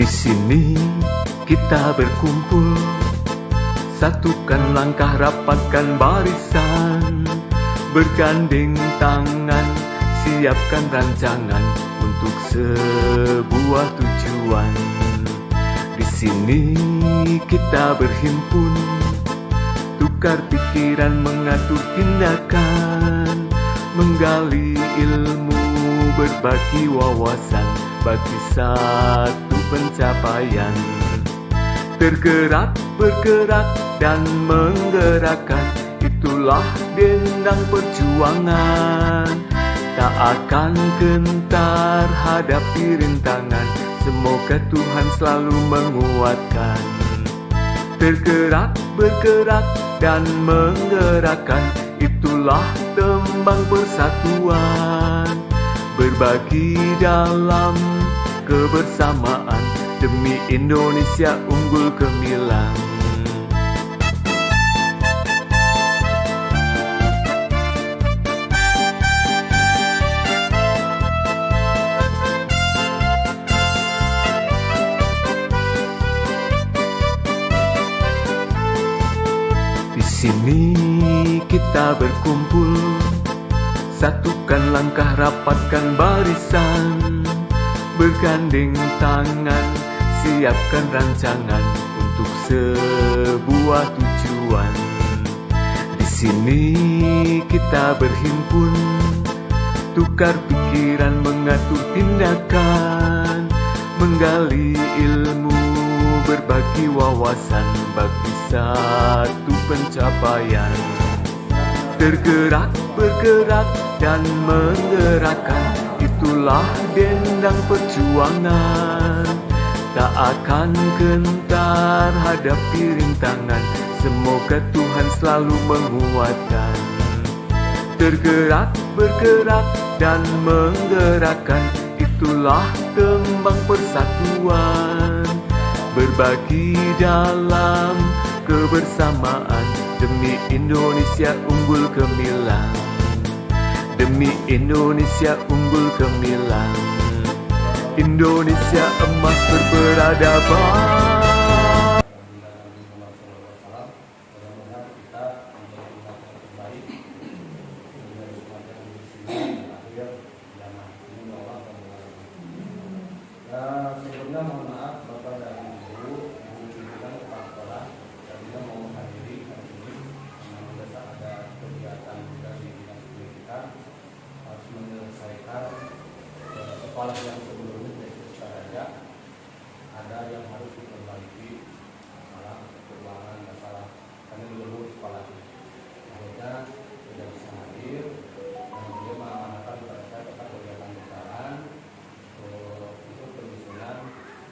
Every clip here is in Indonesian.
Di sini kita berkumpul, satukan langkah, rapatkan barisan, bergandeng tangan, siapkan rancangan untuk sebuah tujuan. Di sini kita berhimpun, tukar pikiran, mengatur tindakan, menggali ilmu, berbagi wawasan bagi satu pencapaian. Tergerak, bergerak, dan menggerakkan, itulah dendang perjuangan. Tak akan gentar hadapi rintangan, semoga Tuhan selalu menguatkan. Tergerak, bergerak, dan menggerakkan, itulah tembang persatuan. Berbagi dalam kebersamaan, demi Indonesia unggul gemilang. Di sini kita berkumpul, satukan langkah, rapatkan barisan, bergandeng tangan, siapkan rancangan untuk sebuah tujuan. Di sini kita berhimpun, tukar pikiran, mengatur tindakan, menggali ilmu, berbagi wawasan bagi satu pencapaian. Tergerak, bergerak, dan menggerakkan, itulah dendang perjuangan. Tak akan gentar hadapi rintangan, semoga Tuhan selalu menguatkan. Tergerak, bergerak, dan menggerakkan, itulah tembang persatuan. Berbagi dalam kebersamaan, demi Indonesia unggul gemilang. Demi Indonesia unggul gemilang. Indonesia emas berperadaban. Sebelumnya mohon maaf Bapak dan Ibu pimpinan kepala sekolah tadinya mau menghadiri hari ini, namun besok ada kegiatan dari dinas pendidikan harus menyelesaikan sekolah yang sebelumnya yaitu Sukaraja. Ada yang harus diperbaiki, masalah keuangan, masalah karena dulu sekolah akhirnya tidak bisa hadir, dan dia mengamankan kepada saya tetap berjalan berjalan itu penyusunan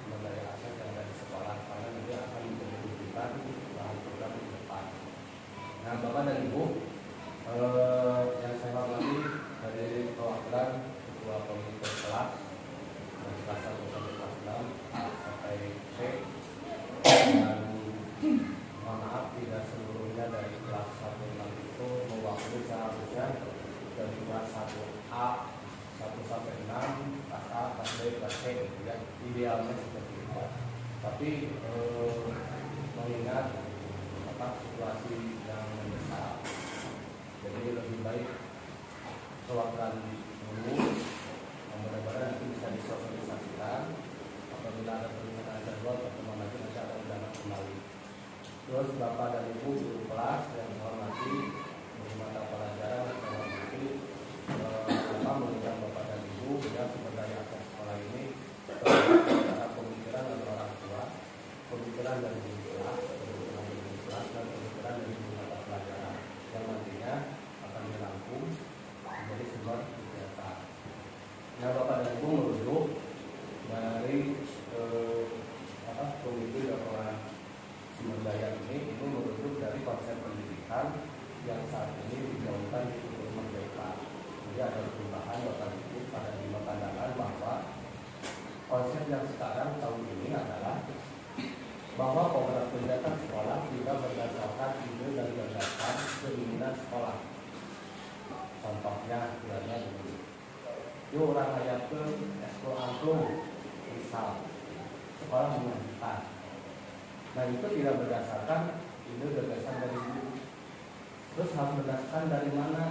mengenai aset yang ada di sekolah, karena nanti akan menjadi rujukan bahan program ke depan. Nah, Bapak dan Ibu, yang saya hormati dari perwakilan Ketua Komite Kelas dari kelas 1 sampai kelas 6 sampai C, dan mohon maaf tidak seluruhnya dari kelas 1 itu mewakili seharusnya dari kelas 1A 1 sampai 6, kelas A, kelas B, kelas C, gitu ya. Idealnya seperti itu. Tapi mengingat situasi yang mendesak, jadi lebih baik perwakilan dulu, mudah-mudahan nanti bisa disosialisasikan. Apabila ada perbedaan jadwal pertemuan nanti akan berjalan kembali. Terus Bapak dan Ibu guru kelas yang saya hormati, guru mata pelajaran yang saya hormati, mengingat Bapak dan Ibu yang sumber daya atas sekolah ini pemikiran dari orang tua, pemikiran dari guru kelas, dan pemikiran dari guru mata pelajaran yang nantinya akan dirangkum menjadi sebuah kegiatan. Nah, Bapak dan Ibu merujuk dari komite laporan sumber daya ini merujuk dari konsep pendidikan yang saat ini digaungkan di Gubernur Merdeka. Jadi ada perubahan Bapak Ibu pada lima pandangan bahwa konsep yang sekarang tahun ini adalah bahwa program kegiatan sekolah juga berdasarkan ide dan berdasarkan keinginan sekolah. Contohnya, kiranya begini. Yuk orang ayat ke eskul angklung, misal sekolah mengajukan. Nah itu tidak berdasarkan ide gagasan dari guru. Terus harus berdasarkan dari mana?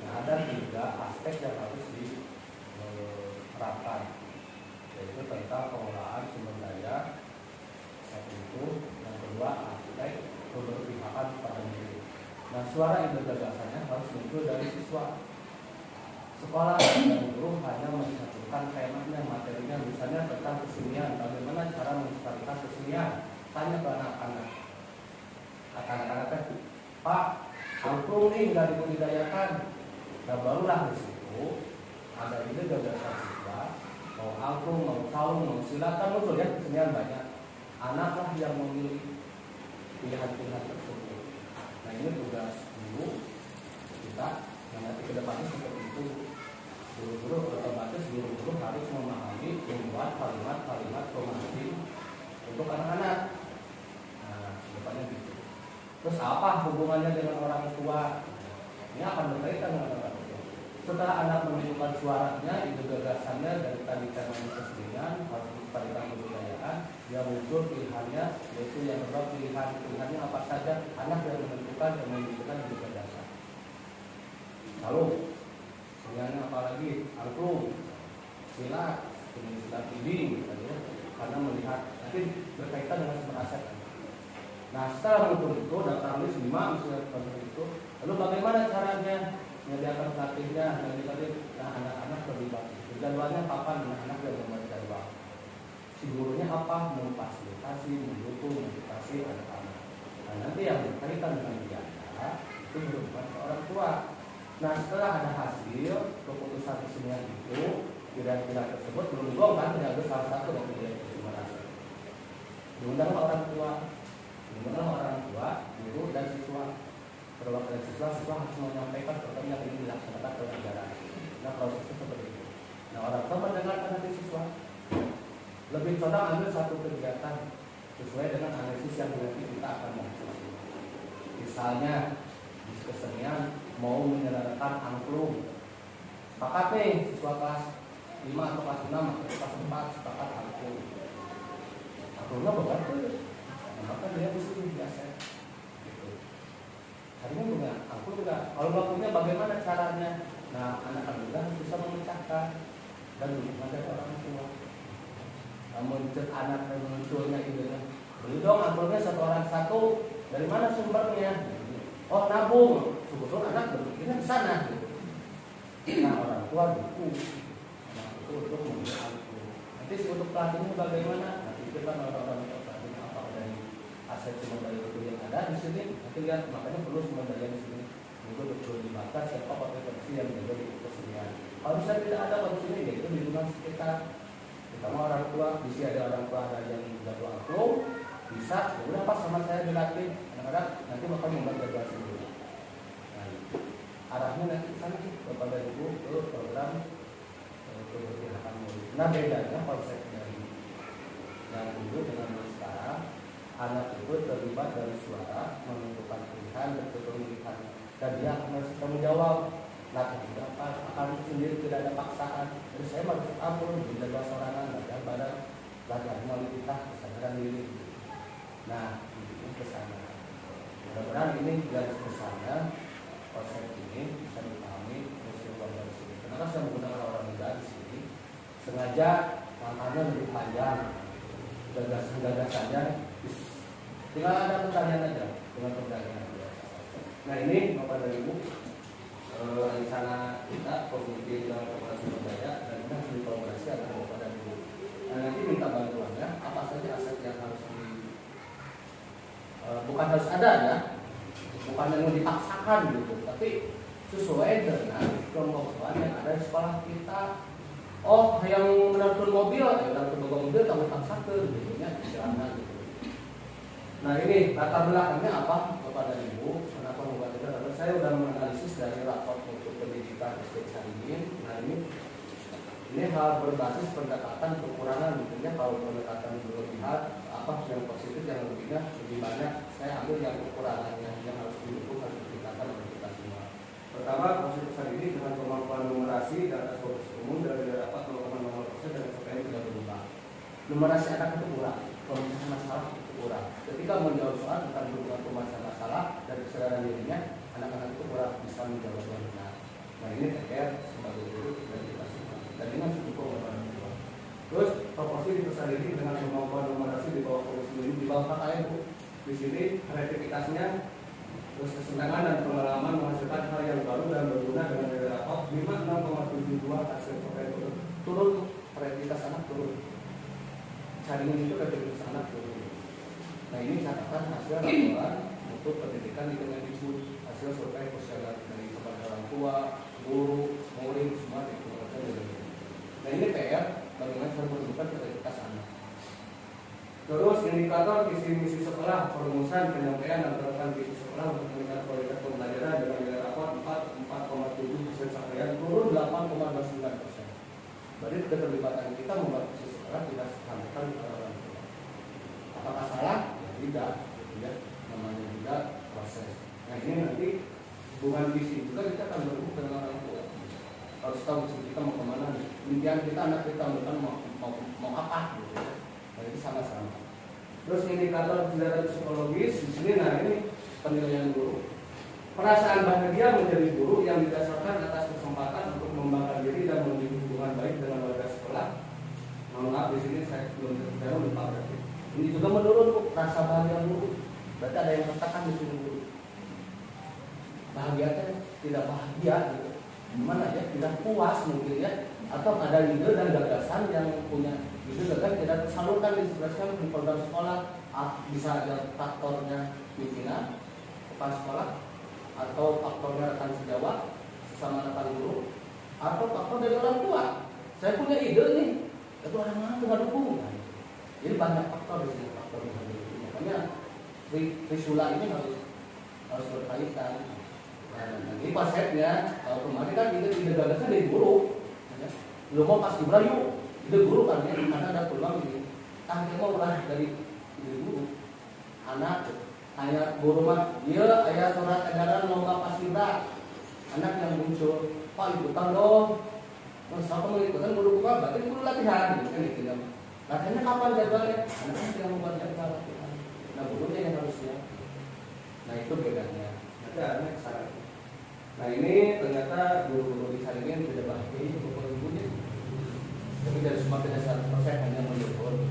Nah ada 3 aspek yang harus diterapkan, yaitu tentang pengelolaan sumber daya, satu itu, yang kedua aspek keberpihakan pada guru. Nah suara ide gagasannya harus muncul dari siswa. Sekolah dan guru hanya mencatatkan temanya, materinya, misalnya tentang kesenian, bagaimana cara melestarikan kesenian. Tanya ke anak-anak, Pak, angklung nih nggak dibudidayakan. Nah barulah di situ ada ide gagasan siswa, mau angklung, mau calung, mau silakan muncul ya, kesenian banyak. Anaklah yang memilih pilihan-pilihan tersebut. Nah ini tugas guru kita yang nanti ke depannya seperti itu. Guru-guru otomatis guru-guru harus memahami membuat kalimat-kalimat romantis untuk anak-anak. Nah, depannya gitu. Terus apa hubungannya dengan orang tua? Ini akan berkaitan dengan orang tua. Setelah anak menunjukkan suaranya, ide gagasannya dari tadi temanya kesenian, harus tentang kebudayaan, dia muncul pilihannya, yaitu yang kedua pilihannya apa saja, anak yang menentukan dan menunjukkan ide gagasan. Lalu keseniannya apalagi angklung, silat, silat ini, karena melihat nanti berkaitan dengan sumber aset. Nah setelah mengukur itu daftar list 5 misalnya seperti itu, lalu bagaimana caranya menyediakan pelatihnya dan nah anak-anak terlibat. Jadwalnya kapan anak-anak yang membuat jadwal. Si gurunya apa? Memfasilitasi, mendukung, motivasi anak-anak. Nah nanti yang berkaitan dengan biaya itu berhubungan ke orang tua. Nah setelah ada hasil keputusan kesenian itu, kira-kira tersebut belum dibongkar, tidak ada salah satu dari sumber aset. Diundang orang tua, guru dan siswa. Perwakilan siswa harus menyampaikan program yang ingin dilaksanakan pelajaran. Nah prosesnya seperti itu. Nah orang tua mendengarkan nanti siswa. Lebih condong ambil satu kegiatan sesuai dengan analisis yang nanti kita akan bahas. Misalnya di kesenian mau menyelenggarakan angklung. Sepakat nih siswa kelas 5 atau kelas 6 atau kelas 4 sepakat angklung. Angklungnya betul. Maka dia mesti biasa. Gitu. Hari ini punya angklung juga. Kalau nggak punya bagaimana caranya? Nah anak-anak juga bisa memecahkan dan dukungan dari orang tua. Namun anak yang munculnya idenya, beli dong angklungnya satu orang satu. Dari mana sumbernya? Oh nabung. Sebetulnya anak berpikirnya di sana. Nah orang tua dukung. Nah itu untuk membeli angklung. Nanti untuk pelatihnya bagaimana? Nanti kita orang-orang pelatihnya apa dari aset sumber daya itu yang ada di sini. Nanti lihat makanya perlu sumber daya di sini. Itu betul dibakar siapa potensi yang menjadi di kesenian. Kalau misalnya tidak ada potensinya, ya itu di lingkungan sekitar. Terutama orang tua, bisa ada orang tua ada yang jago angklung, bisa. Ya udah pas sama saya dilatih. Kadang-kadang nanti bakal membuat jadwal sendiri. Nah, arahnya nanti sana sih kepada ibu ke program keberpihakan murid. Nah bedanya konsep dari yang dulu dengan yang sekarang, anak itu terlibat dari suara menentukan pilihan dan kepemilikan. Dan dia harus bertanggung jawab. Latih berapa akan sendiri tidak ada paksaan. Jadi saya harus ampun menjaga sorangan, latihan badan, latihan kualitas, kesadaran diri. Nah ini kesana. Mudah-mudahan ini garis besarnya konsep ini bisa dipahami keseluruhan dari sini. Kenapa saya menggunakan orang muda di sini? Sengaja makanya lebih panjang, gagasan-gagasannya. Tinggal ada pertanyaan aja dengan pertanyaan. Nah ini Bapak dan Ibu, rencana kita komite dalam operasi berdaya dan kita harus dikolaborasi antara Bapak dan Ibu. Nah nanti minta bantuannya apa saja aset yang harus bukan harus ada ya, bukan yang dipaksakan gitu, tapi sesuai dengan kemampuan yang ada di sekolah kita. Oh yang menonton mobil, yang mobil kamu paksakan gitu ya, istilahnya gitu. Nah ini latar belakangnya apa kepada Ibu? Kenapa membuat itu? Karena saya sudah menganalisis dari raport untuk pendidikan SD Caringin. Nah ini hal berbasis pendekatan kekurangan, tentunya kalau pendekatan berlebihan apa yang positif yang lebihnya lebih banyak. Saya ambil yang kekurangannya yang harus didukung harus ditingkatkan oleh kita semua. Pertama positif ini dengan kemampuan numerasi dan atas fokus umum dari dapat 0,0% dan SPM tidak berubah. numerasi anak itu kurang, pemecahan masalah itu kurang. Ketika menjawab soal tentang hubungan pemecahan masalah dan kesadaran dirinya, anak-anak itu kurang bisa menjawab dengan benar. Nah ini TKR sebagai guru dan kita semua. Dan ini masih cukup orang tua. Terus proporsi dipersanding dengan kemampuan numerasi di bawah komisi ini di bawah KKN Bu. Di sini kreativitasnya, terus kesenangan dan pengalaman menghasilkan hal yang baru dan berguna dengan nilai rapot 56,72 hasil survei turun, kreativitas anak turun. Jaringan itu kreativitas anak turun. Nah ini catatan hasil laporan untuk pendidikan di Kemendikbud, hasil survei sosial dari kepada orang tua, guru, murid, semua dikeluarkan dari ini. Nah ini PR bagaimana cara menentukan kreativitas anak. Terus indikator visi misi sekolah, perumusan, penyampaian dan penerapan visi sekolah untuk meningkatkan kualitas pembelajaran dengan nilai rapor 4,7% capaian turun 8,29%. Berarti keterlibatan kita membuat visi sekolah tidak sampaikan ke orang tua. Apakah salah? Ya, tidak. Ya, namanya juga proses. Nah ini nanti bukan visi juga kita akan berhubung dengan orang tua. Harus tahu visi kita mau kemana. Impian kita anak kita mau apa gitu ya. Nah, itu sama-sama. Terus indikator kecerdasan psikologis di sini, nah ini penilaian guru. Perasaan bahagia menjadi guru yang didasarkan atas kesempatan untuk mengembangkan diri dan memiliki hubungan baik dengan warga sekolah. Mohon maaf di sini saya belum lupa berarti. Ini juga menurun Bu, rasa bahagia guru. Berarti ada yang katakan di sini guru. Bahagia tidak bahagia gitu. Gimana ya? Tidak puas mungkin ya. Atau ada ide dan gagasan yang punya itu juga tidak tersalurkan diintegrasikan di program sekolah. Bisa ada faktornya pimpinan kepala sekolah atau faktornya rekan sejawat sama rekan guru atau faktor dari orang tua. Saya punya ide nih, itu orang mana nggak dukung. Jadi banyak faktor di sini, faktor dari itu. Makanya trisula ini harus berkaitan. Nah, ini konsepnya kalau kemarin kan ide gagasan dari guru. Lu mau pas gibran yuk, ide guru kan ya, karena ada peluang ini. Kita mau ulah dari ide guru. Anak hanya guru mah, dia ayah surat edaran lomba pas gibran. Anak yang muncul, Pak ikutan dong. Terus apa mau ikutan guru buka, berarti guru latihan, gitu kan itu. Latihannya kapan jadwalnya? Anak yang membuat jadwal latihan. Nah gurunya yang harusnya. Nah itu bedanya. Nanti ada kesalahan. Nah ini ternyata guru-guru di Saringin tidak bahagia itu guru-gurunya. Tapi dari semua tidak 100% hanya mendukung.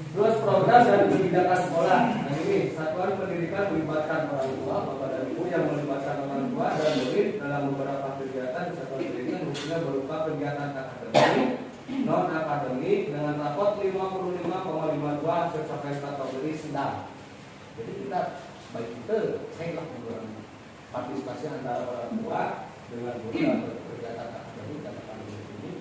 Terus program dan kebijakan sekolah. Nah ini satuan pendidikan melibatkan orang tua, bapak dan ibu yang melibatkan orang tua dan murid dalam beberapa kegiatan di satuan pendidikan khususnya berupa kegiatan akademik, non akademik dengan rapot 55,52 hasil survei kategori sedang. Jadi kita baik itu saya lakukan partisipasi antara orang tua dengan guru atau kegiatan akademik dan akademik ini.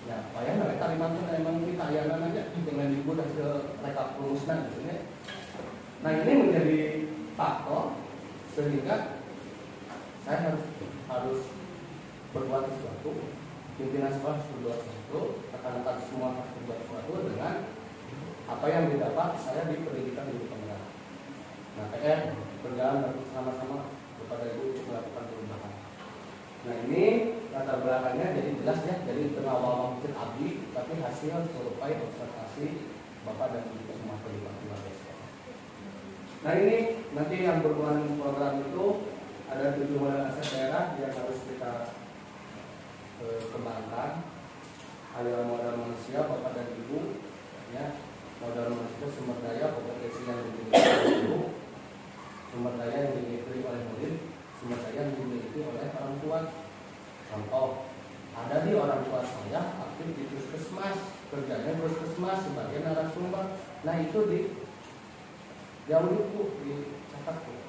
Ya, payah mereka Kalimantan memang kita ayanan aja dengan ibu hasil rekap rumusnya gitu ya. Nah ini menjadi faktor sehingga saya harus berbuat sesuatu, pimpinan sekolah harus berbuat sesuatu, rekan-rekan semua harus berbuat sesuatu dengan apa yang didapat saya di pendidikan guru penggerak. Nah PR berjalan bersama-sama kepada ibu untuk melakukan perubahan. Nah ini latar belakangnya jadi jelas ya, jadi pengawal masjid abdi, tapi hasil survei observasi bapak dan ibu semua terlibat keluarga sekolah. Nah ini nanti yang berhubungan program itu ada 7 modal aset daerah yang harus kita kembangkan. Ada modal manusia bapak dan ibu, ya modal manusia sumber daya kompetensi yang dimiliki oleh guru, sumber daya yang dimiliki oleh murid, sumber daya yang dimiliki oleh orang tua. Contoh, ada di orang tua saya aktif di puskesmas, kerjanya puskesmas sebagai narasumber. Nah itu jauh itu dicatat tuh.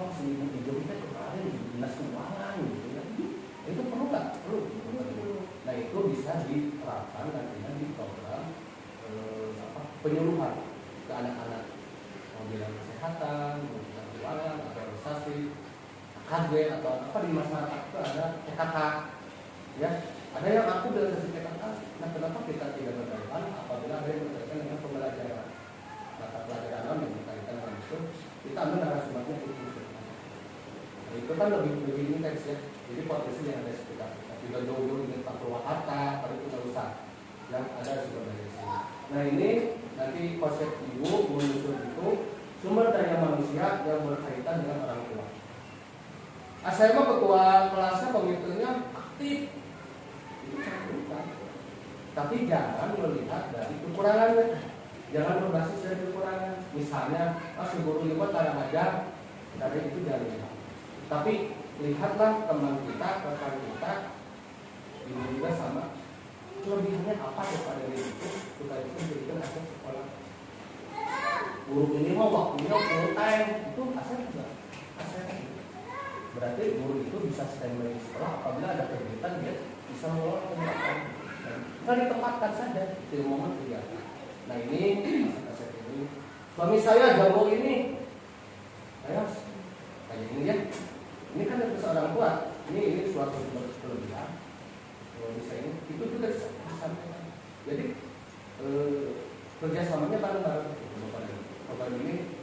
Oh seminggu hidupnya kemarin di dinas keuangan gitu ya. Itu perlu nggak? Perlu. Nah itu bisa diterapkan nantinya di program penyuluhan ke anak-anak mau bilang kesehatan, mau bilang keuangan, atau organisasi, KD atau apa di masyarakat itu ada TKK, ya ada yang aku dengan sesi TKK. Nah kenapa kita tidak berkaitan apabila ada yang berkaitan dengan pembelajaran mata pelajaran yang berkaitan dengan itu kita ambil narasumbernya itu. Nah, itu kan lebih intens ya. Jadi potensi yang ada sekitar kita tidak jauh-jauh ingin Pak Purwakarta, tapi kita usah Nah ini nanti konsep ibu menyusun itu sumber daya manusia yang berkaitan dengan orang tua. Saya mah ketua kelasnya pemimpinnya aktif, itu bukan. Tapi jangan melihat dari kekurangannya, jangan berbasis dari kekurangan. Misalnya, si guru lima kadang aja dari itu jangan lihat. Tapi lihatlah teman kita, rekan kita, ini juga sama. Kelebihannya apa daripada itu? Kita itu menjadikan aset sekolah. Guru ini mau waktunya full time, itu aset juga. Aset. Berarti guru itu bisa standby di sekolah apabila ada kegiatan dia bisa mengelola kegiatan. Kita ditempatkan saja di momen kegiatan. Nah ini aset ini. Suami saya jago ini, ayo kayak ini ya. Ini kan dari seorang tua. Ini suatu kelebihan. Kalau bisa ini, itu juga disampaikan. Jadi kerjasamanya bareng-bareng. Bapak ini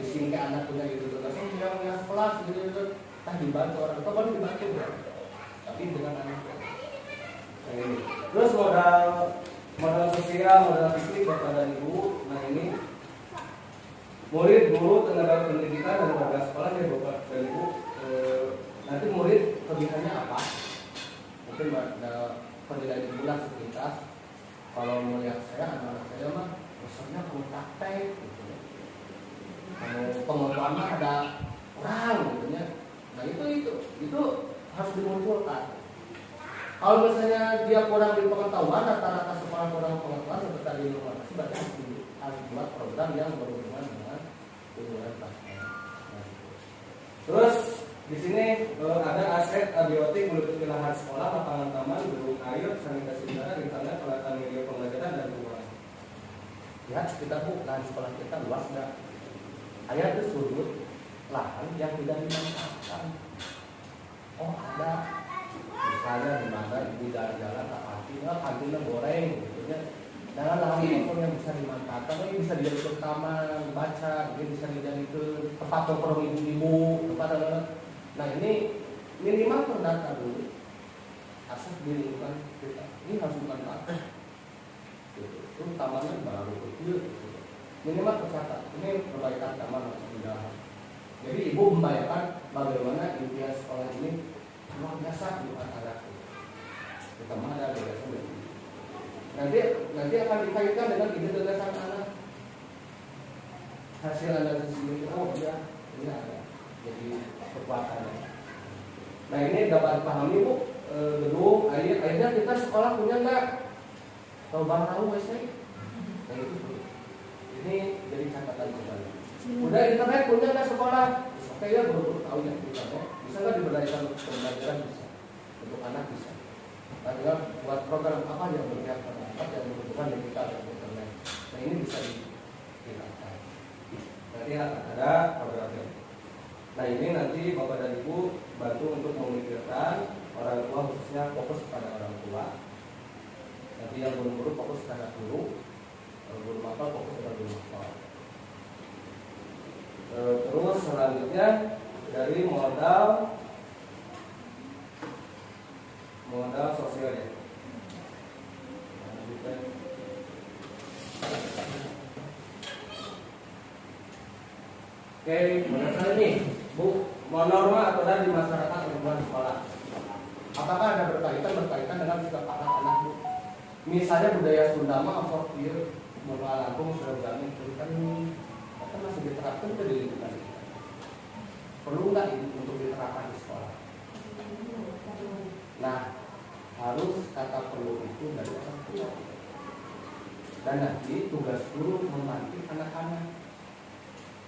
disini ke anak punya gitu, langsung yang sekolah gitu. Dibantu orang tua baru dibantu ya. Tapi dengan anak ini. Terus modal sosial, modal fisik bapak dan ibu. Nah ini murid, guru, tenaga pendidikan dan warga sekolah ya bapak dan ibu. Nanti murid kelebihannya apa? Mungkin ada penilaian ibu lah sepintas. Kalau melihat saya, anak-anak saya mah besarnya perlu praktek gitu. Kalau pengetahuan ada kurang gitu ya. Nah itu harus dimunculkan. Kalau misalnya dia kurang di pengetahuan, rata-rata sekolah kurang pengetahuan seperti tadi inovasi, berarti harus buat program yang berhubungan dengan ilmuwan praktek. Nah, terus di sini ada aset abiotik menutupi lahan sekolah, lapangan taman, gedung air, sanitasi udara, internet, peralatan media pembelajaran dan ruang. Lihat sekitar lahan sekolah kita luas nggak? Ada tuh sudut lahan yang tidak dimanfaatkan. Oh ada, misalnya di mana ibu jalan-jalan tak pasti, kantinnya goreng, gitu ya. Dengan lahan kosong yang bisa dimanfaatkan, ini bisa dijadikan taman, baca, mungkin bisa dijadikan tempat nongkrong ibu-ibu, tempat apa. Nah ini minimal terdata dulu, asal di lingkungan kita. Ini harus dimanfaatkan. Itu tamannya baru kecil, minimal tercatat. Ini perbaikan taman harus dilakukan. Jadi ibu membayangkan bagaimana impian sekolah ini luar biasa di anak-anak. Terutama ada gagasan. Nanti akan dikaitkan dengan ide gagasan anak. Hasil analisis ini, oh iya, ini ada. Jadi kekuatannya. Nah ini dapat dipahami bu, gedung, airnya kita sekolah punya nggak? Tahu tahu WC? Nah itu. Ini jadi catatan kembali. Udah internet punya nggak sekolah? Oke ya, guru tahu ya internet. Bisa nggak diberdayakan untuk pembelajaran bisa, untuk anak bisa. Tinggal buat program apa yang berpihak pada anak yang membutuhkan digital dan internet. Nah ini bisa dilakukan. Nanti ada programnya. Nah ini nanti bapak dan ibu bantu untuk memikirkan orang tua khususnya fokus pada orang tua. Nanti yang guru-guru fokus pada guru. Guru mapel fokus pada guru mapel. Terus selanjutnya dari modal sosial ya. Oke, menurut ini bu, norma aturan di masyarakat lingkungan sekolah. Apakah ada berkaitan dengan sikap anak-anak bu? Misalnya budaya Sunda mah asortir, mengenal Lampung sudah berani kan masih diterapkan ke lingkungan kita. Perlu nggak ini untuk diterapkan di sekolah? Nah, harus kata perlu itu dari orang tua. Dan nanti tugas guru memantik anak-anak.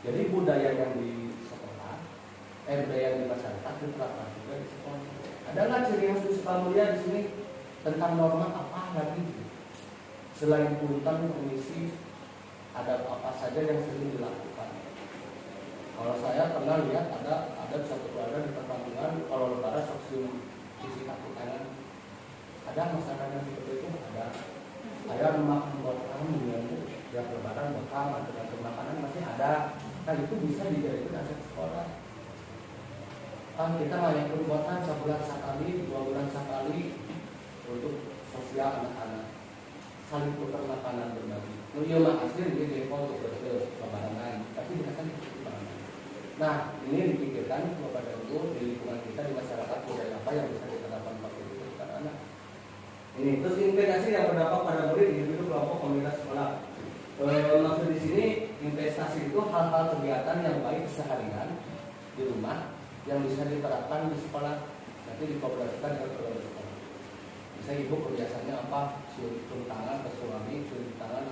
Jadi budaya yang di sekolah, budaya yang di masyarakat diterapkan juga di sekolah. Ada nggak ciri khas di sekolah mulia di sini tentang norma apa lagi? Selain punten, komisi, ada apa saja yang sering dilakukan. Kalau saya pernah lihat ada satu keluarga di perkampungan kalau lebaran sosial isi kartu kanan. Ada masyarakat yang seperti itu ada. Saya makan buat kamu ya lebaran bekal atau makanan masih ada. Nah itu bisa dijadikan aset sekolah. Kan kita ngayakun buatan sebulan sekali, 2 bulan sekali untuk sosial anak-anak. saling tukar makanan berbagi. Nu ieu mah asli di depo untuk lebaran, tapi dikatakan lebaran. Nah, ini dipikirkan kepada Ibu di lingkungan kita di masyarakat budaya apa yang bisa diterapkan waktu itu kepada anak. Ini terus integrasi yang berdampak pada murid, individu, kelompok, komunitas sekolah. Maksud di sini investasi itu hal-hal kegiatan yang baik keseharian di rumah yang bisa diterapkan di sekolah, nanti dikomunikasikan dengan keluarga sekolah. Bisa ibu kebiasaannya apa, cium tangan ke suami, cium tangan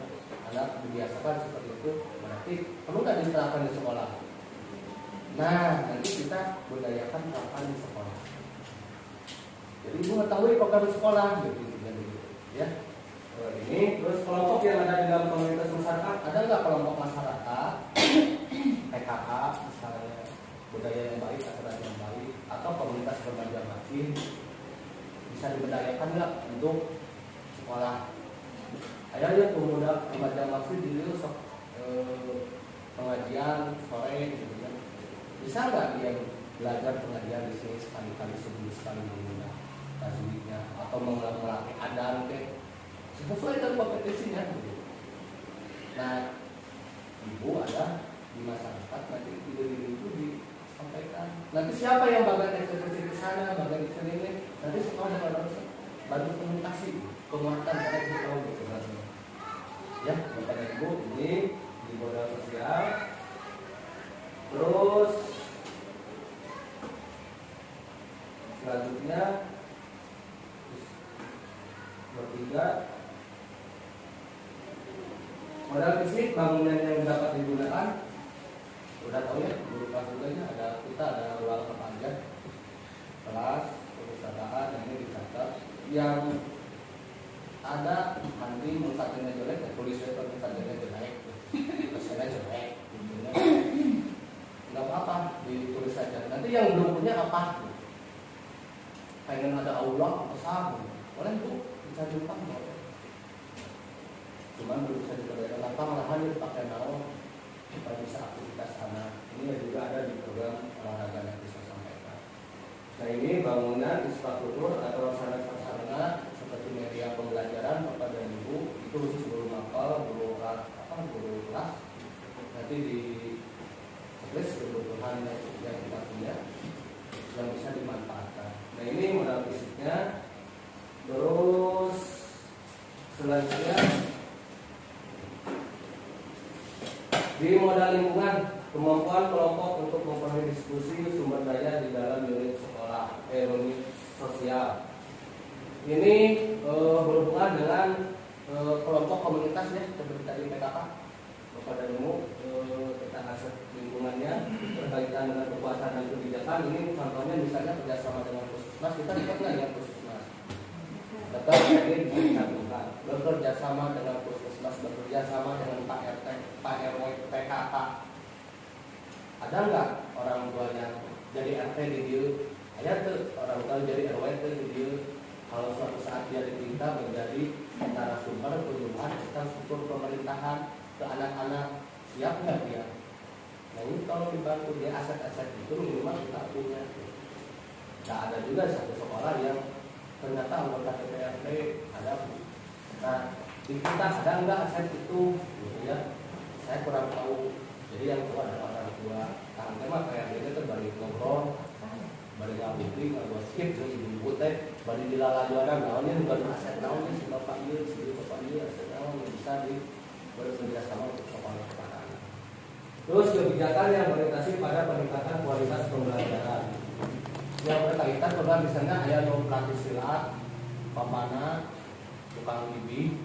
anak dibiasakan seperti itu, berarti perlu nggak diterapkan di sekolah. Nah, nanti kita budayakan terapkan di sekolah. Jadi ibu mengetahui program di sekolah, gitu ya. Ini terus kelompok yang ada di dalam komunitas masyarakat, ada nggak kelompok masyarakat PKK misalnya, budaya yang baik, aturan yang baik, atau komunitas remaja masjid bisa diberdayakan nggak untuk sekolah? Akhirnya pemuda remaja masjid di pengajian sore gitu kan, bisa nggak dia belajar pengajian di sini sekali-kali seminggu sekali minggu tajwidnya, atau melatih adan ke sesuai dengan kompetisinya gitu. Nah, ibu ada di masyarakat, nanti ide-ide itu disampaikan. Nanti siapa yang bagian eksekusi ke sana, bagian di sini, nanti sekolah dengan bantu komunikasi, penguatan karena kita tahu gitu kan. Ya, Bapak dan Ibu, ini di modal sosial. Terus selanjutnya bertiga, modal fisik, bangunan yang dapat digunakan. Udah tahu ya, guru kelas juga ada, kita ada ruang terpanjang kelas, perpustakaan, ini dicatat. Yang ada nanti mustajabnya jelek, tulisnya mustajabnya jelek, pesannya jelek, nggak apa-apa, ditulis saja. Nanti yang belum punya apa? Pengen ada aula besar, boleh tuh bisa diumpang. Cuman belum bisa dikerjakan lapang, lahan dipakai naon supaya bisa aktivitas anak. Ini juga ada di program olahraga yang bisa sampaikan. Nah, ini bangunan infrastruktur atau sarana seperti media pembelajaran Bapak dan Ibu, itu khusus guru mapel, guru kelas. Nanti di tulis kebutuhan yang kita punya yang bisa dimanfaatkan. Nah, ini modal fisiknya. Terus selanjutnya di modal lingkungan, kemampuan kelompok untuk memperoleh diskusi sumber daya di dalam unit sekolah, unit sosial. Ini berhubungan dengan kelompok komunitas ya, seperti tadi PKK. Kepada ilmu tentang aset lingkungannya berkaitan dengan kekuasaan dan kebijakan. Ini contohnya misalnya kerjasama dengan puskesmas, kita lihat nggak dengan puskesmas? Tetap ini disatukan, bekerja sama dengan puskesmas, bekerja sama dengan Pak RT, Pak RW, PKK. Ada nggak orang tua yang jadi RT di dia? Ada tuh orang tua jadi RW tuh di dia. Kalau suatu saat dia diminta menjadi narasumber kunjungan tentang struktur pemerintahan ke anak-anak, siap nggak dia? Nah, ini kalau dibantu dia aset-aset itu minimal kita punya. Nah, ada juga satu sekolah yang ternyata anggota DPRD ada. Nah, di kita ada nggak aset itu? Gitu ya. Saya kurang tahu. Jadi yang tua adalah orang tua. Kang tema kayak ini tuh balik ngobrol, balik ngabuti, kalau skip terus ibu teh balik dilala jualan. Naonnya bukan aset, naonnya si bapak dia, si bapak dia, aset naon bisa di bekerja sama untuk sekolah kepada anak. Terus kebijakan yang berorientasi pada peningkatan kualitas pembelajaran. Yang berkaitan program misalnya ada pelatih silat, pamana, tukang bibi,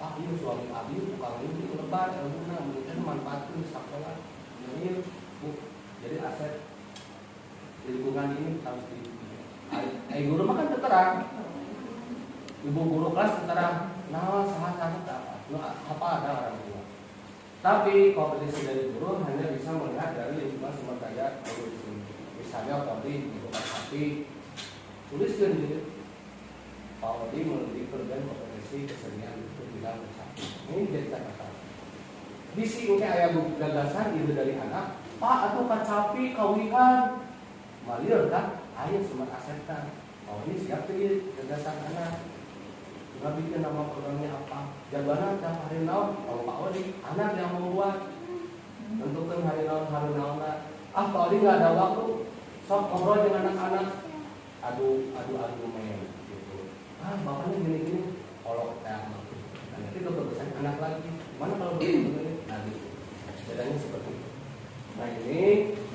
Pak ini suami abi, tukang bibi, lebar, guna, mungkin manfaatkan di sekolah. Ini jadi aset di lingkungan ini harus di. Guru mah kan terang, ibu guru kelas terang, nah sahat-sahat apa ada orang tua. Tapi kompetisi dari guru hanya bisa melihat dari lingkungan sumber daya guru di sini. Misalnya tadi di bukan hati tuliskan gitu. Pak Odi memberikan kompetisi kesenian itu bilang bersatu. Ini jadi catatan. Bisi mungkin ayah gagasan ide dari anak, Pak atau kacapi kawihan, malir kan? Ayo semua asetkan. Oh ini siap tuh gagasan anak. nggak bikin nama programnya apa, jawabannya tiap hari naon, kalau Pak Odi anak yang mau buat tentukan hari naon Pak Odi nggak ada waktu, sok ngobrol dengan anak-anak, adu main gitu. Bapaknya gini kalau kayak nanti keputusan anak lagi, mana kalau begini nanti bedanya seperti itu. Nah ini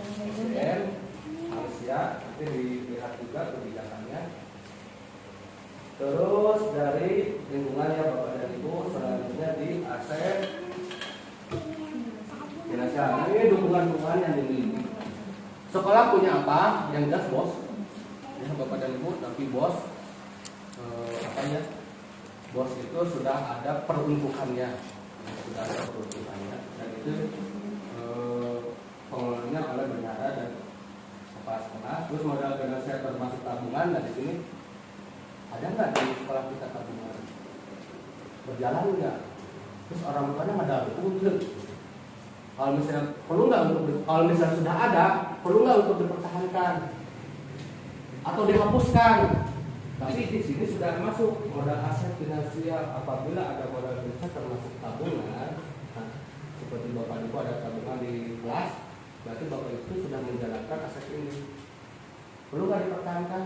SDM harus ya, nanti dilihat juga kebijakannya. Terus dari lingkungannya Bapak dan Ibu, selanjutnya di aset finansial. Nah, ini dukungan yang dimiliki. Sekolah punya apa? Yang jelas bos, ya, Bapak dan Ibu, tapi bos bos itu sudah ada peruntukannya, dan itu pengelolanya oleh bendahara dan kepala sekolah. Terus modal finansial termasuk tabungan. Nah di sini ada nggak di sekolah kita tabungan? Berjalan nggak? Terus orang tuanya nggak ada dukung. Kalau misalnya perlu nggak kalau misalnya sudah ada, perlu nggak untuk dipertahankan atau dihapuskan? Tapi di sini sudah masuk modal aset finansial. Apabila ada modal finansial termasuk tabungan, nah, seperti Bapak Ibu ada tabungan di kelas, berarti Bapak itu sudah menjalankan aset ini. Perlu nggak dipertahankan?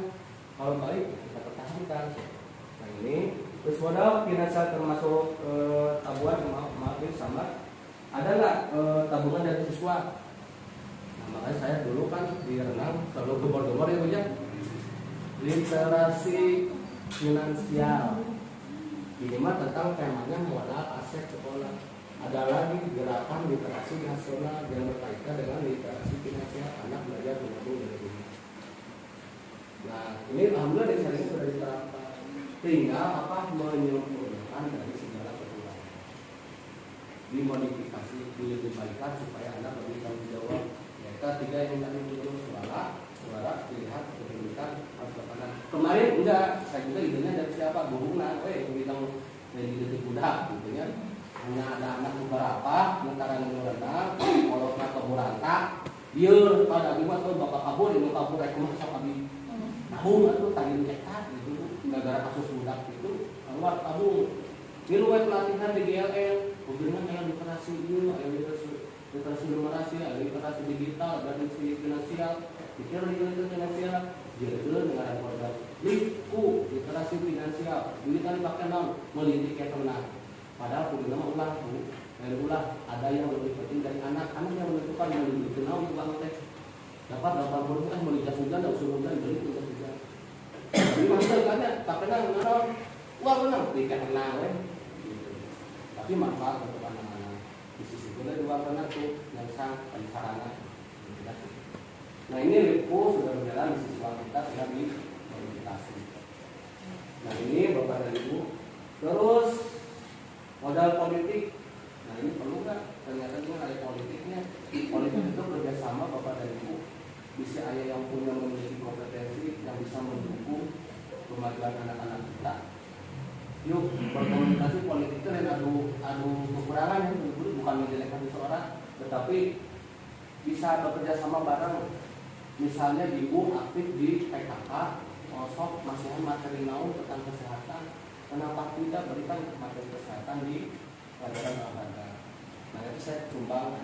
Kalau baik kita pertahankan. Nah ini terus modal finansial termasuk tabungan, maaf sama. Ada nggak tabungan dari siswa? Nah, makanya saya dulu kan di renang selalu gemar-gemar ya Bu ya. Literasi finansial. Ini mah tentang temanya modal aset sekolah. Ada lagi gerakan literasi nasional yang berkaitan dengan literasi finansial, anak belajar menabung dari dulu. Nah ini alhamdulillah di sana sudah diterapkan. Tinggal menyempurnakan dari segala kekurangan, dimodifikasi, dibalikan supaya anak lebih tanggung jawab. Yaitu tiga yang tadi dulu suara dilihat kepentingan harus berkenan. Kemarin enggak, saya juga idenya dari siapa? Guruna, kita dari detik budak, gitu ya. Hanya ada anak beberapa, antara renang, kalau ke buranta, dia pada lima tuh bapak kabur, ini kabur rumah sama kami. Nahung itu tadi cekat gitu, gara-gara kasus budak itu, keluar tabung. Dia luwet pelatihan di GLL, kemudian yang literasi ini, literasi numerasi, literasi digital, dan literasi finansial. Pikir literasi finansial, jadi dengan program literasi finansial, duitan pakai non, melidik ya tenang. Padahal aku bilang ulah, ada yang lebih penting dari anak yang menentukan yang lebih kenal itu uang teh. Dapat 80 kan mau jas hujan, usul hujan, beli jas hujan. Tapi maksudnya kan tak kenal mengenal uang menang, tiket tenang Tapi manfaat untuk anak-anak. Di sisi itu dua benar tuh yang sang sarana. Nah ini Lipo sudah berjalan di siswa kita sudah dimodifikasi. Nah ini Bapak dan Ibu. Terus modal politik. Nah ini perlu nggak? Ternyata juga ada politiknya. Politik itu kerjasama Bapak dan Ibu. Bisa ayah yang punya memiliki kompetensi yang bisa mendukung kemajuan anak-anak kita. Yuk berkomunikasi politik itu dan adu kekurangan yang bukan menjelekkan seseorang, tetapi bisa bekerja sama bareng. Misalnya ibu aktif di PKK, osok masihan materi naung tentang kesehatan. Kenapa tidak berikan materi kesehatan di pelajaran olahraga? Nah itu saya sumbang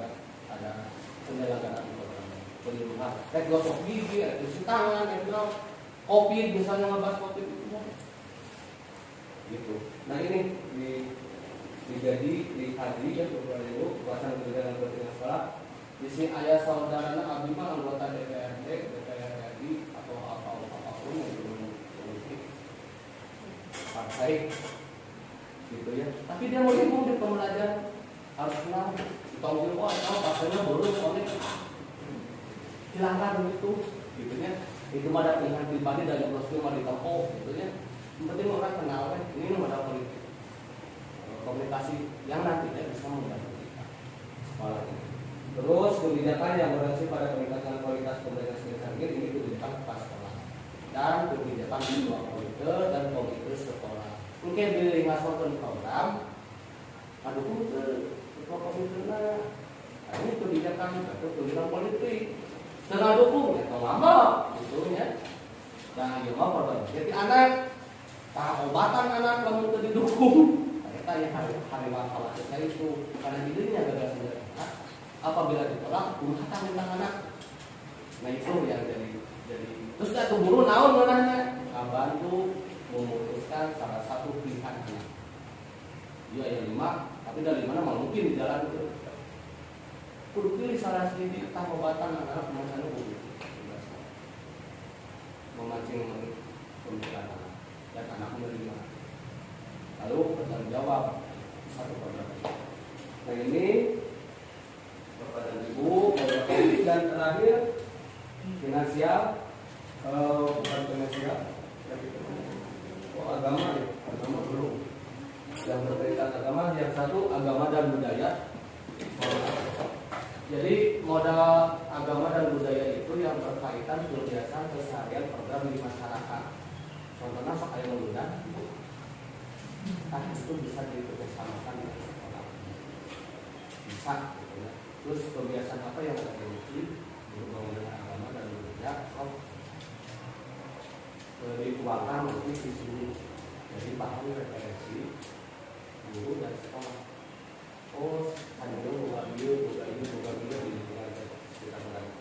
ada penyelenggaraan penyuluhan. Kayak gosok gigi, cuci tangan, COVID misalnya ngebahas COVID itu. Gitu. Nah ini dikaji ya Bapak Ibu, kuasa pendidikan dan pendidikan sekolah. Di sini ayah saudaranya abdi mah anggota DPRD, DPR RI atau apapun yang politik partai gitu ya. Tapi dia mau ikut di pembelajaran harus kenal, tahu partainya baru soalnya silakan itu, gitu ya. Itu ada pilihan pribadi dari prosedur mau ditempuh, gitu ya. Yang penting orang kenal, ini modal politik, komunikasi yang nantinya bisa membantu kita sekolah ini. Terus kebijakan yang berorientasi pada peningkatan kualitas pembelajaran sekolah ini kebijakan pas sekolah dan kebijakan dua komite dan komite sekolah. Mungkin di ngasokan program, aduh ketua komite nah ini kebijakan atau kebijakan politik. Dengan dukung ya kalau lama gitu ya. Nah ya mau program. Jadi anak Pengobatan anak lamun teu didukung. Eta yang hari waktu saya itu karena dirinya gagal sendiri. Apabila ditolak, kumaha tentang anak. Nah itu yang jadi terus atuh guru naon ngeunahna? Bantu memutuskan salah satu pilihan anak. Dia yang 5, tapi dari mana mau mungkin di jalan itu. Kudu pilih salah sedikit pengobatan anak macam itu. Memancing pemikiran anak dan anak menerima. Lalu bertanggung jawab satu program. Nah ini Bapak dan Ibu, dan terakhir finansial, bukan finansial, agama ya, agama belum. Yang berkaitan agama, yang satu agama dan budaya. Jadi modal agama dan budaya itu yang berkaitan kebiasaan keseharian program di masyarakat. Contohnya pakai mengundang, itu bisa dikerjasamakan dengan sekolah. Bisa, gitu ya. Terus kebiasaan apa yang ada di berhubungan dengan agama dan budaya? Dituangkan nanti di sini. Jadi bahan referensi guru dan sekolah. Oh, hanya buka video di lingkungan sekitar mereka.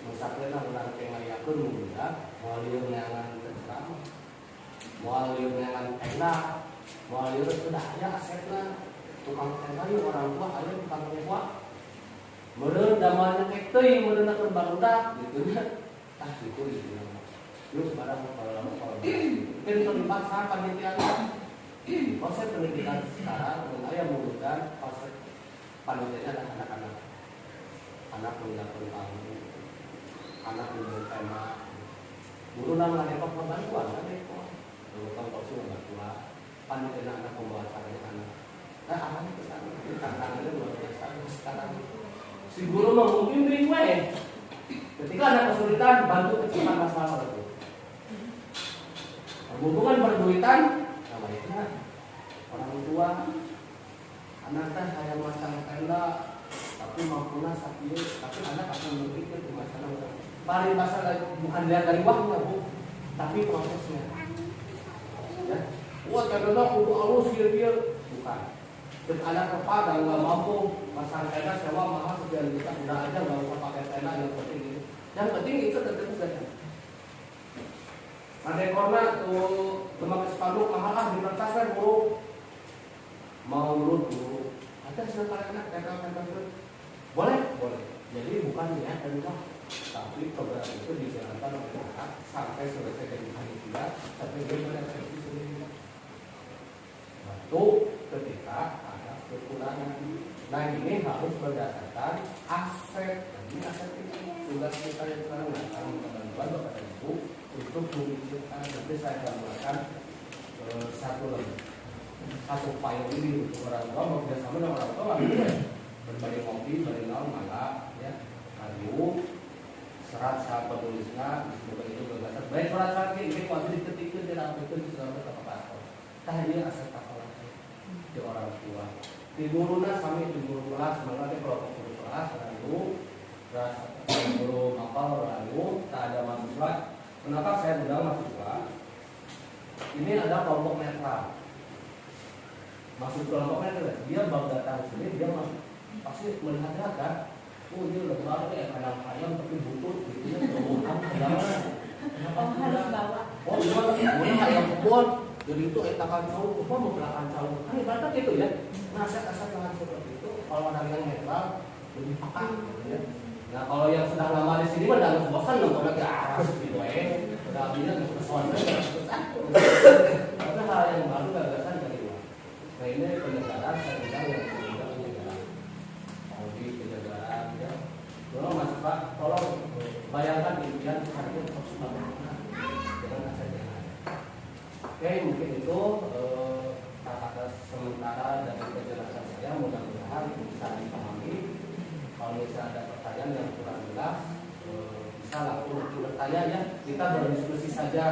Misalnya orang pengayakeun muda, moal lieur neangan terserah, moal lieur neangan tenda, moal lieur sudah aya asetna. Tukang tenda ieu orang tua aya tukang nyewa. Meureun damalna kek teuing meureunna barudak gitu nya. Tah gitu gitu. Terus barang kalau mungkin terlibat panitia konsep pendidikan sekarang saya menggunakan konsep panitianya adalah anak-anak, anak menggunakan panggung, anak menggunakan tema, guru nama nepok pembantuan, kan nepok, guru kompulsi pembantuan, panitia anak membawa caranya anak. Nah anak itu sana, tantangannya luar biasa sekarang. Si guru mungkin bingung, ketika anak kesulitan bantu kecilkan masalah itu. Hubungan perduitan namanya orang tua anaknya saya masang tenda tapi mampunya sakit tapi anak akan berpikir di masalah paling masalah bukan lihat dari uangnya bu tapi prosesnya ya wah tenda kudu halus dia bukan dan anak kepada nggak mampu masang tenda sewa mahal sekian juta udah aja nggak usah pakai tenda yang penting itu tetap saja. Ada korna tuh teman sepanduk mahal di kertas bu mau nurut bu ada sekali anak kata boleh jadi bukan niat dan tapi program itu dijalankan oleh anak sampai selesai dari panitia tapi dia berekspresi sendiri waktu ketika ada kekurangan. Nah ini harus berdasarkan aset ini aset itu tugas kita yang sekarang akan bantuan kepada ibu untuk menunjukkan nanti saya gambarkan satu file ini untuk orang tua mau kerjasama dengan orang tua berbagi kopi, berbagi naon malah ya kayu serat saat penulisnya sebagai itu gagasan baik serat ini wajib diketikkan dirapikan di dalam kertas tah dia aset apa di orang tua di guruna sami di guru kelas mengenai kelompok guru kelas lalu guru mapal lalu tak ada mahasiswa. Kenapa saya undang mahasiswa? Ini ada kelompok netral. Masuk kelompok netral, dia baru datang sini, dia pasti melihatnya kan. Oh dia lembar kayak kadang ayam tapi butut, gitu ya, kebutuhan kedaman. Kenapa harus bawa? Oh dia ayam kebun, jadi itu etakan jauh, apa mau belakang jauh? Kan ibaratnya gitu ya. Nah saya kasar dengan seperti itu, kalau ada yang netral lebih peka, ya. Nah kalau yang sedang lama di sini udah nggak bosan nonton lagi arah gitu udah akhirnya nggak kesuan karena hal yang baru gagasan dari luar. Nah ini penyegaran saya bilang yang sudah penyegaran audit penyegaran ya. Tolong mas Pak, tolong bayangkan impian harga harus bagaimana dengan aset yang ada. Oke mungkin itu kata sementara dari penjelasan saya mudah-mudahan bisa dipahami. Kalau misalnya ada pertanyaan yang kurang jelas, bisa langsung bertanya ya. Kita berdiskusi saja.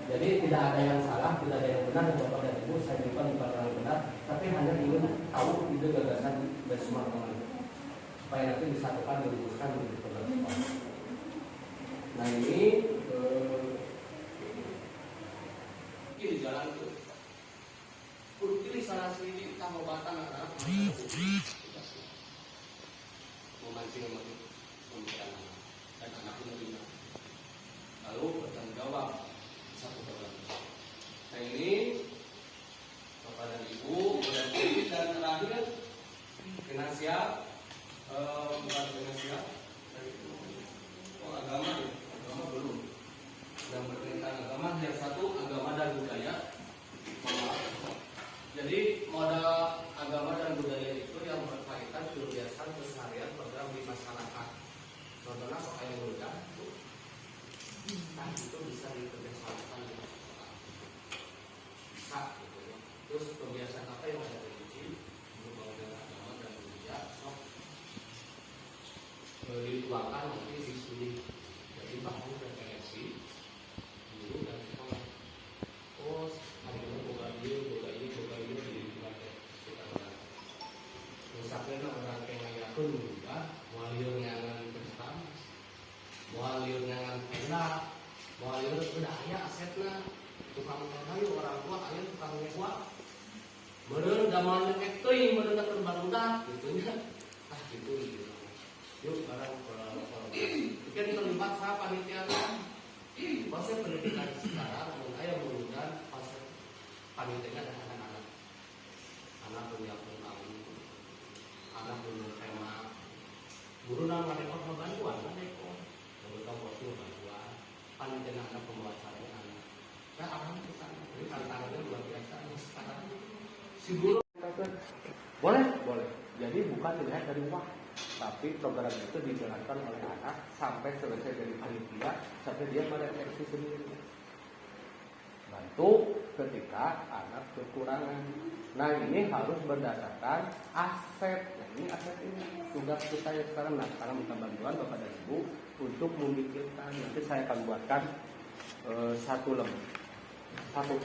Jadi tidak ada yang salah, tidak ada yang benar. Bapak dan Ibu, saya bukan yang benar, tapi hanya ingin tahu ide gagasan dari semua teman supaya nanti disatukan dirumuskan menjadi program. Nah ini salah sini pengobatan anak memancing pemikiran anak dan anak menerima. Lalu bertanggung jawab satu persatu. Nah ini Bapak dan Ibu berarti dan terakhir finansial bukan finansial agama ya, agama belum. Yang berkaitan agama yang satu agama dan budaya. Jadi modal agama dan budaya itu yang berkaitan kebiasaan keseharian program di masyarakat. Contohnya soal yang mudah itu bisa dikerjasamakan dengan sekolah. Bisa gitu ya. Terus kebiasaan apa yang ada diuji berhubungan agama dan budaya sok dituangkan nanti di sini. Jadi bahan referensi guru dan sekolah. Oh, hari ini buka ini di kita misalnya orang yang pun juga waliur nyangan bersama waliur nyangan tenda waliur udah ayah asetna tukang kayu orang tua ayah tukang nyewa meureun gamal nek teuing meureun terbarudak gitu nya gitu yuk barang mungkin terlibat sama panitia proses pendidikan sekarang ayah mengundang proses panitia dan anak punya pengalaman anak punya tema guru nama rekor bantuan rekor kemudian postur bantuan panitia anak pembawaannya anak nah akan kita ini tantangannya luar biasa sekarang si guru boleh jadi bukan dilihat dari uang tapi program itu dijalankan oleh anak sampai selesai dari panitia sampai dia merefleksi sendiri bantu ketika anak kekurangan. Nah ini harus berdasarkan aset. Nah ini aset ini tugas kita yang sekarang. Nah sekarang minta bantuan Bapak dan Ibu untuk memikirkan. Nanti saya akan buatkan satu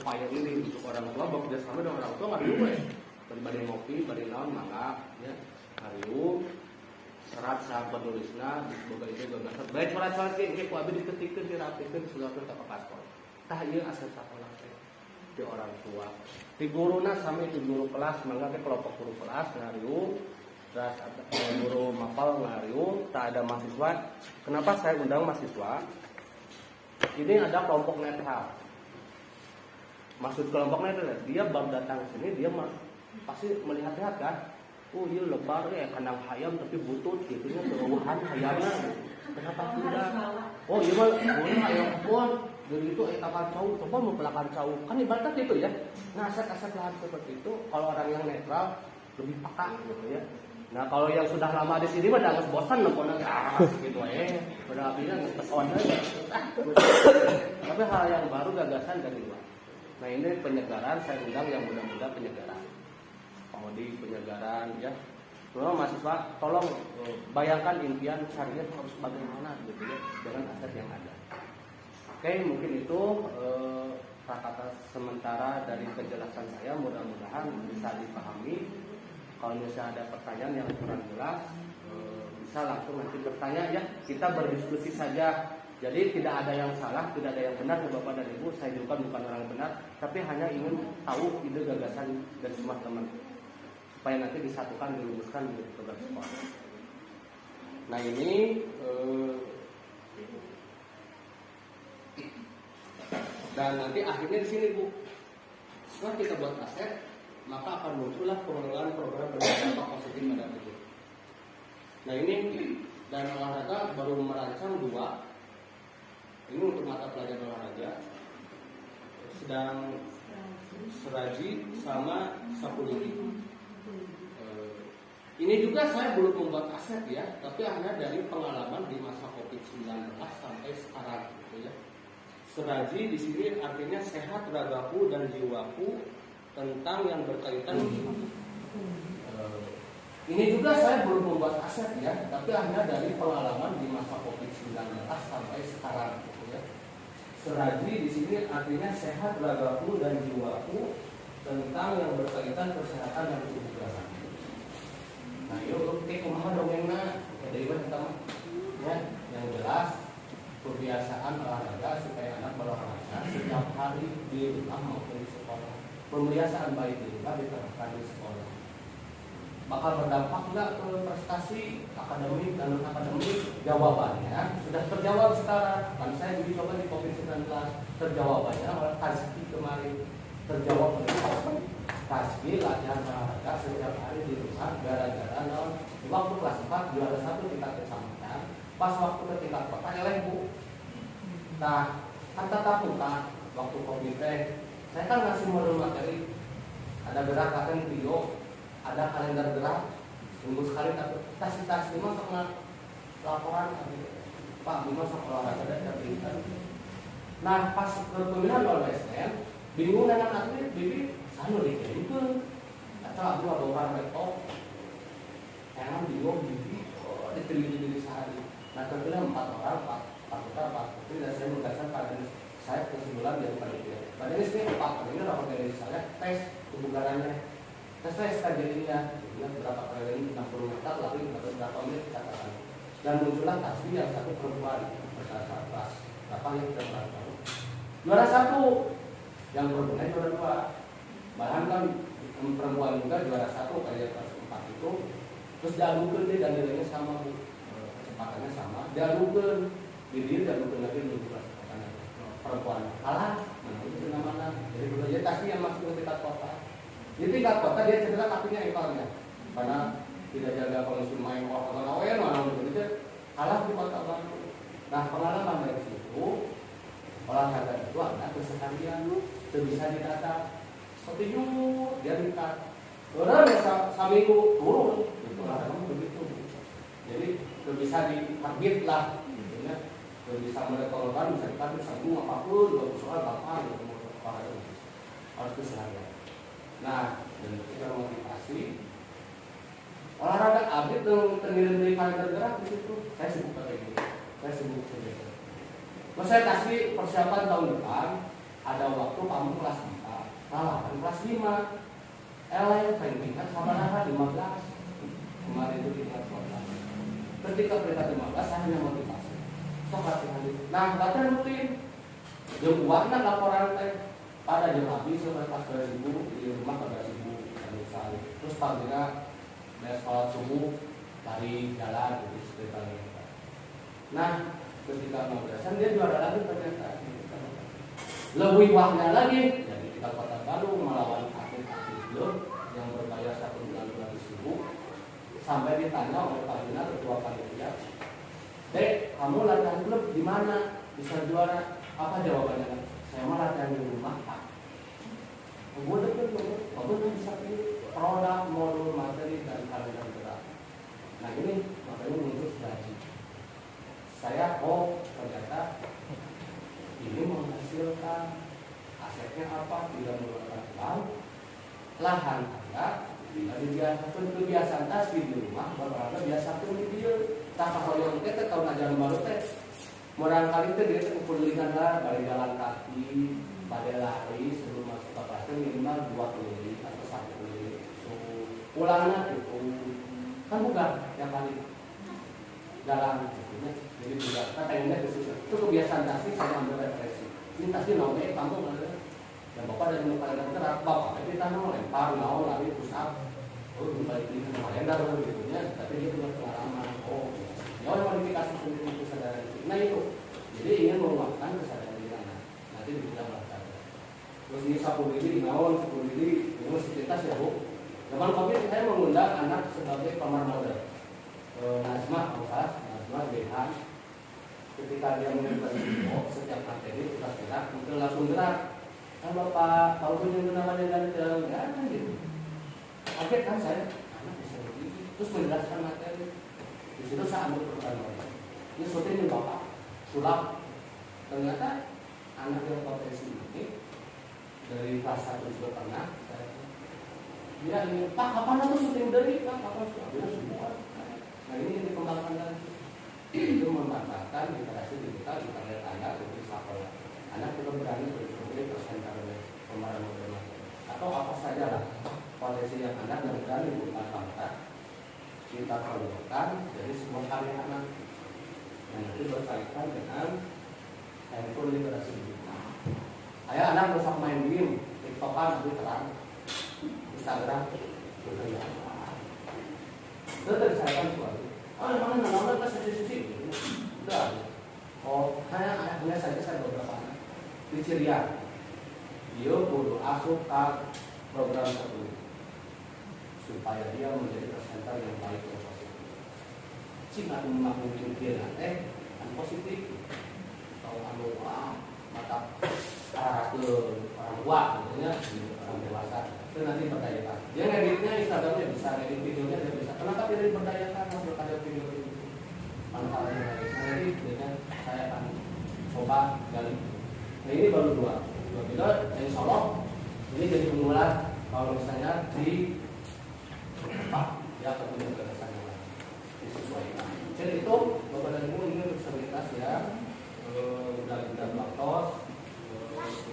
file ini untuk orang tua bekerja sama dengan orang tua nggak dulu ya. Bari ngopi, bari naon, mangga, ya, hariu, serat sahabat tulisna, boga itu gagasan. Baik surat-surat kayak ku abi diketikkeun dirapikeun surat ka paspor. Tah ieu aset sekolah teh di orang tua. Di guruna sami di guru kelas mangga ke kelompok guru kelas ngariung. Terus guru mapal ngariung, tak ada mahasiswa. Kenapa saya undang mahasiswa? Ini ada kelompok netral. Maksud kelompok netral dia baru datang ke sini dia pasti melihat-lihat kan. Oh iya lebar ya kandang hayam tapi butut gitu nya keuuhan hayamnya. Kenapa tidak? Oh iya mah boleh hayam kebon. Jadi itu kapal cau, coba mau pelakar cau. Kan ibaratnya gitu ya. Nah aset-aset lahan seperti itu kalau orang yang netral lebih peka gitu ya. Nah kalau yang sudah lama di sini mah udah bosan nempelnya gitu udah apinya ngepeson aja. Tapi hal yang baru gagasan dari luar. Nah ini penyegaran saya undang yang muda-muda penyegaran. Di penyegaran ya. Lalu mahasiswa tolong bayangkan impian karir harus bagaimana gitu ya dengan aset yang ada. Oke, mungkin itu kata sementara dari penjelasan saya mudah-mudahan bisa dipahami. Kalau misalnya ada pertanyaan yang kurang jelas bisa langsung nanti bertanya ya. Kita berdiskusi saja. Jadi tidak ada yang salah, tidak ada yang benar Bapak dan Ibu. Saya juga bukan orang benar, tapi hanya ingin tahu ide gagasan dari semua teman. Supaya nanti disatukan, dirumuskan menjadi program sekolah. Nah ini dan nanti akhirnya di sini Bu, setelah kita buat aset, maka akan muncullah pengelolaan program berdampak positif pada tubuh. Nah ini dan olahraga baru merancang 2. Ini untuk mata pelajaran olahraga, sedang seraji sama sapu lidi. Ini juga saya belum membuat aset ya, tapi hanya dari pengalaman di masa COVID-19 sampai sekarang gitu ya. Seraji di sini artinya sehat ragaku dan jiwaku tentang yang berkaitan. Ini juga saya belum membuat aset ya, tapi hanya dari pengalaman di masa COVID-19 sampai sekarang gitu ya. Seraji di sini artinya sehat ragaku dan jiwaku tentang yang berkaitan kesehatan dan kebugaran. Nah, yuk kita kumaha dongengna dari mana pertama? Ya, yang jelas kebiasaan olahraga supaya anak berolahraga setiap hari di rumah maupun di sekolah. pembiasaan baik di rumah diterapkan di sekolah. Bakal berdampak nggak ke prestasi akademik dan non akademik? Jawabannya sudah terjawab sekarang. Kan saya juga coba di COVID-19 terjawabannya oleh Kazki kemarin. Terjawab oleh Kazki latihan olahraga setiap hari di rumah gara-gara non di waktu kelas 4 juara 1 tingkat kecamatan, pas waktu ke tingkat kota eleh bu. Nah, kan tatap muka waktu COVID saya kan ngasih modul materi, ada gerakan video, ada kalender gerak, seminggu sekali tas lima sama laporan Pak Bima sama olahraga dan pendidikan. Nah pas pemilihan OSN bingung dengan atlet, bibi saya dikirimkan, atau aku ada orang laptop, emang bingung bibi, diterima diri sehari. Nah terpilih 4 orang, 4 putri, dan saya menegaskan pada saya kesimpulan dari panitia. Pada ini sih 4 ini rapat dari saya tes kebugarannya. Tes KJI-nya, berapa kali 60 meter, lari berapa menit catatan. Dan muncullah tasbih yang satu perempuan berdasar kelas berapa yang kita tahu. Juara 1, yang perempuan juara 2. Bahkan kan perempuan juga juara 1 kayak kelas 4 itu. Terus diadukan dia dan nilainya sama bu, kecepatannya sama. Diadukan, diadukan lagi untuk kecepatannya. Perempuan kalah, itu mana? Jadi belajar tasbih yang masuk ke tingkat kota. Di tingkat kota dia cedera kakinya ekornya karena tidak jaga kondisi main mana begitu kalah di kota Bandung. Nah pengalaman dari situ olahraga itu ada keseharian itu bisa didata seperti dia dikat orang ya seminggu turun itu olahraga begitu. Jadi itu bisa ditarget lah gitu, itu bisa mendekolkan bisa ditarget semua apapun soal apa gitu olahraga harus keseharian. Nah, dan kita motivasi olahraga update dengan terdiri kalender gerak di situ. Saya sibuk kayak gitu. Saya sibuk seperti. Mas saya kasih persiapan tahun depan ada waktu kamu kelas 4, kan kelas 5. LA pengen kan sama 15. Kemarin itu di kelas 14. Ketika peringkat 15 saya hanya motivasi. Sok latihan. Nah, latihan rutin. Yang uangnya laporan teh pada jam habis sampai pas 2000 di rumah pada 1000 misalnya. Terus paginya sholat subuh lari jalan jadi seperti itu. Nah ketika madrasah dia juara lagi ternyata lebih wahnya lagi jadi kita kota Bandung melawan atlet-atlet klub yang berbayar 1 bulan 200.000 sampai ditanya oleh Pak Bina ketua panitia, Dek kamu latihan klub di mana bisa juara? Apa jawabannya? Saya mah latihan di rumah Pak. Kemudian kamu bisa pilih produk, modul, materi dan kalender gerak. Nah ini makanya muncul gaji. Saya ternyata ini menghasilkan asetnya apa? Tidak mengeluarkan uang, lahan ada, tidak dibiasakan kebiasaan tas di rumah, berolahraga biasakan di dia. Tak kalau kita tahun ajaran baru teh. Modal kali itu dia kumpulkan lah dari jalan kaki, pada lari sebelum masuk ke kelas minimal 2 kali atau 1 kali. Pulangnya itu kan bukan yang kali jalan gitu. Jadi juga katanya itu kebiasaan tasik saya ambil referensi. Ini tasik nomor kampung ada. Dan bapak dari muka yang gerak, bapak kita mau lempar, mau lari pusat. Balik di kalender gitu nya, tapi dia punya pengalaman. Ya modifikasi sendiri kesadaran itu. Nah itu, jadi ingin menguatkan kesadaran diri anak. Nanti dibilang olahraga. Terus ini 10 diri, naon 10 diri, ini universitas ya bu. Zaman COVID saya mengundang anak sebagai pamar model. Nazma, Nazma Behan. Ketika dia menunjukkan video, setiap materi kita gerak, mungkin langsung gerak. Kan bapak, tahu punya namanya ganteng, ya gitu. Kaget kan saya, anak bisa begini. Terus menjelaskan materi. Di situ saya ambil pertanyaan. Ini syuting di bapak, sulap. Ternyata anak yang potensi ini dari kelas 1 juga pernah. Dia ingin, Pak, kapan aku syuting dari? Pak, kapan syuting? Semua. Nah ini dikembangkan lagi. Itu memanfaatkan literasi digital, internet anak, untuk sekolah. Anak juga berani berpikir persen karena pemeran modern. Atau apa saja lah potensi yang anak yang berani dimanfaatkan. Kita perlukan dari semua karya anak yang nanti berkaitan dengan handphone literasi digital. Ayah anak rusak main game, TikTokan tapi terang, Instagram budaya. Itu tadi saya kan suatu. Oh, mana nama kita sisi-sisi. Udah. Oh, hanya saja saya beberapa anak di Syria. Dia kudu asup ke program tersebut supaya dia menjadi presenter yang baik dan positif. Jika mungkin dia kan positif, kalau mata arah ke orang tua, tentunya orang dewasa itu nanti berdayakan. Dia ngeditnya Instagramnya bisa, ngedit videonya dia bisa. Kenapa tidak diberdayakan? Masuk ada video itu. Manfaatnya nanti dengan saya akan coba gali. Nah ini baru dua video yang Solo ini jadi pemula kalau misalnya di apa ya ketemu gagasan yang lain disesuaikan. Jadi itu Bapak dan Ibu ini untuk stabilitas ya dan baktos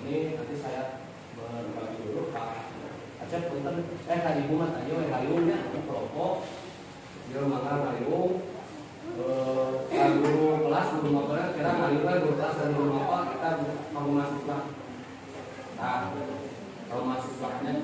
ini nanti saya berbagi dulu Pak Acep punten Kak Ibu mah tanya ngayungnya kelompok dia mangga ngayung guru kelas guru motornya kira ngayungnya guru kelas dan guru apa kita mau mahasiswa. Nah, kalau mahasiswanya